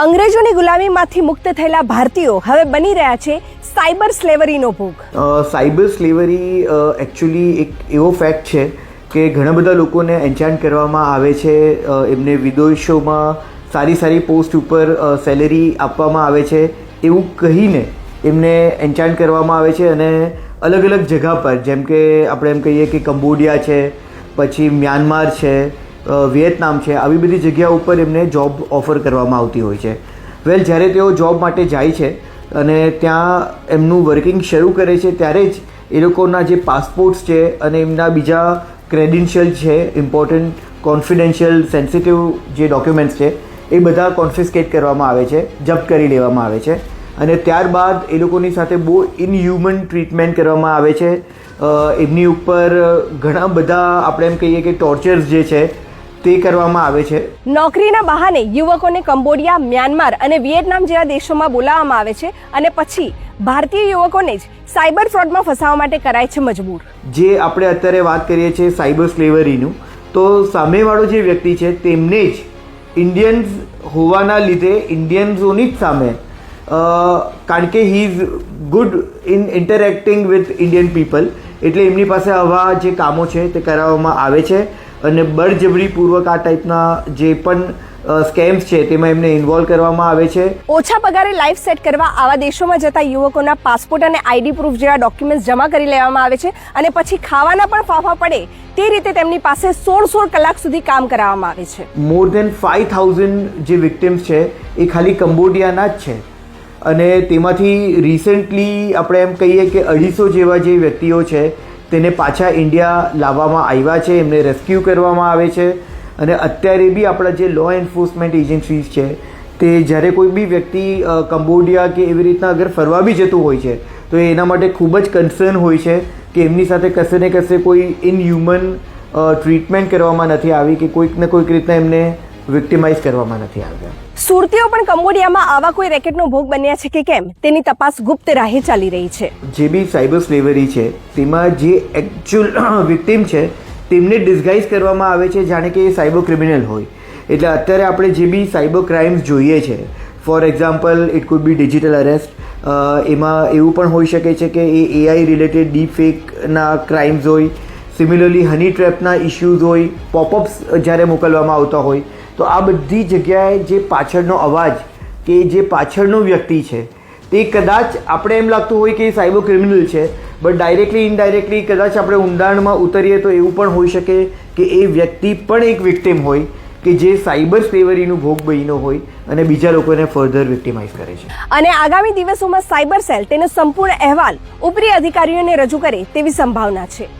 અંગ્રેજોની ગુલામીમાંથી મુક્ત થયેલા ભારતીયો હવે બની રહ્યા છે સાયબર સ્લેવરીનો ભોગ. સાયબર સ્લેવરી એકચ્યુઅલી એક એવો ફેક્ટ છે કે ઘણા બધા લોકોને એન્ચાન્ટ કરવામાં આવે છે, એમને વિદેશોમાં સારી પોસ્ટ ઉપર સેલેરી આપવામાં આવે છે એવું કહીને એમને એન્ચાન્ટ કરવામાં આવે છે અને અલગ અલગ જગ્યા પર, જેમ કે આપણે એમ કહીએ કે કંબોડિયા છે, પછી મ્યાનમાર છે, વિયેતનામ છે, આવી બધી જગ્યા ઉપર એમને જોબ ઓફર કરવામાં આવતી હોય છે. વેલ, જ્યારે તેઓ જોબ માટે જાય છે અને ત્યાં એમનું વર્કિંગ શરૂ કરે છે ત્યારે જ એ લોકોના જે પાસપોર્ટ્સ છે અને એમના બીજા ક્રેડેન્શિયલ છે, ઇમ્પોર્ટન્ટ કોન્ફિડેન્શિયલ સેન્સિટિવ જે ડોક્યુમેન્ટ્સ છે એ બધા કોન્ફિસ્કેટ કરવામાં આવે છે, જપ્ત કરી લેવામાં આવે છે અને ત્યારબાદ એ લોકોની સાથે બહુ ઇનહ્યુમન ટ્રીટમેન્ટ કરવામાં આવે છે. એમની ઉપર ઘણા બધા આપણે એમ કહીએ કે ટોર્ચર્સ જે છે તે કરવામાં આવે છે. નોકરીના બહાને યુવકોને કંબોડિયા, મ્યાનમાર અને વિયેતનામ જેવા દેશોમાં બોલાવવામાં આવે છે અને પછી ભારતીય યુવકોને જ સાયબર ફ્રોડમાં ફસાવવા માટે કરાય છે મજબૂર. જે આપણે અત્યારે વાત કરીએ છીએ સાયબર સ્લેવરીનું, તો સામેવાળો જે વ્યક્તિ છે તેમને જ ઇન્ડિયન્સ હોવાના લીધે ઇન્ડિયન્સોની જ સામે, કારણ કે he is good in interacting with Indian people, એટલે એમની પાસે આવા જે કામો છે તે કરાવવામાં આવે છે અને બળજબરીપૂર્વક આ ટાઈપના જે પણ સ્કેમ્સ છે તેમાં એમને ઇન્વોલ્વ કરવામાં આવે છે. ઓછા પગારે લાઈફ સેટ કરવા આવા દેશોમાં જતા યુવકોના પાસપોર્ટ અને આઈડી પ્રૂફ જેવા ડોક્યુમેન્ટ્સ જમા કરી લેવામાં આવે છે અને પછી ખાવાના પણ ફાફા પડે તે રીતે તેમની પાસે 16 કલાક સુધી કામ કરાવવામાં આવે છે. મોર દેન 5000 જે વિક્ટિમ્સ છે એ ખાલી કંબોડિયાના જ છે અને તેમાંથી રિસેન્ટલી આપણે એમ કહીએ કે 250 જેવા જે વ્યક્તિઓ છે તેને પાછા ઇન્ડિયા લાવવામાં આવ્યા છે, એમને રેસ્ક્યુ કરવામાં આવે છે અને અત્યારે બી આપણા જે લો એન્ફોર્સમેન્ટ એજન્સીઝ છે તે જ્યારે કોઈ બી વ્યક્તિ કંબોડિયા કે એવી રીતના અગર ફરવા બી જતું હોય છે તો એના માટે ખૂબ જ કન્સર્ન હોય છે કે એમની સાથે કશે ને કશે કોઈ ઇનહ્યુમન ટ્રીટમેન્ટ કરવામાં નથી આવી કે કોઈક ને કોઈક રીતના એમને વિક્ટિમાઇઝ કરવામાં નથી આવ્યા. સુરતીઓ પણ કંબોડિયામાં આવા કોઈ રેકેટનો ભોગ બન્યા છે કે કેમ તેની તપાસ ગુપ્ત રાહે ચાલી રહી છે. જે બી સાયબર સ્લેવરી છે તેમાં જે એકચ્યુઅલ વિક્ટિમ છે તેમને ડિસ્ગાઇઝ કરવામાં આવે છે જાણે કે એ સાયબર ક્રિમિનલ હોય. એટલે અત્યારે આપણે જે બી સાયબર ક્રાઇમ્સ જોઈએ છે, for example it could B digital arrest, એમાં એવું પણ હોઈ શકે છે કે એ એઆઈ રિલેટેડ ડીપ ફેકના ક્રાઇમ્સ હોય, સિમિલરલી હની ટ્રેપના ઇશ્યુઝ હોય, પોપઅપ્સ જ્યારે મોકલવામાં આવતા હોય, તો આ બધી જગ્યાએ જે પાછળનો અવાજ કે જે પાછળનો વ્યક્તિ છે તે કદાચ આપણે એમ લાગતું હોય કે એ સાયબર ક્રિમિનલ છે, બટ ડાયરેક્ટલી ઇનડાયરેક્ટલી કદાચ આપણે ઊંડાણમાં ઉતરીએ તો એવું પણ હોઈ શકે કે એ વ્યક્તિ પણ એક વિક્ટિમ હોય કે જે સાયબર સ્લેવરીનું ભોગ બન્યો હોય અને બીજા લોકોને ફર્ધર વિક્ટિમાઇઝ કરે છે. અને આગામી દિવસોમાં સાયબર સેલ તેનો સંપૂર્ણ અહેવાલ ઉપરી અધિકારીઓને રજૂ કરે તેવી સંભાવના છે.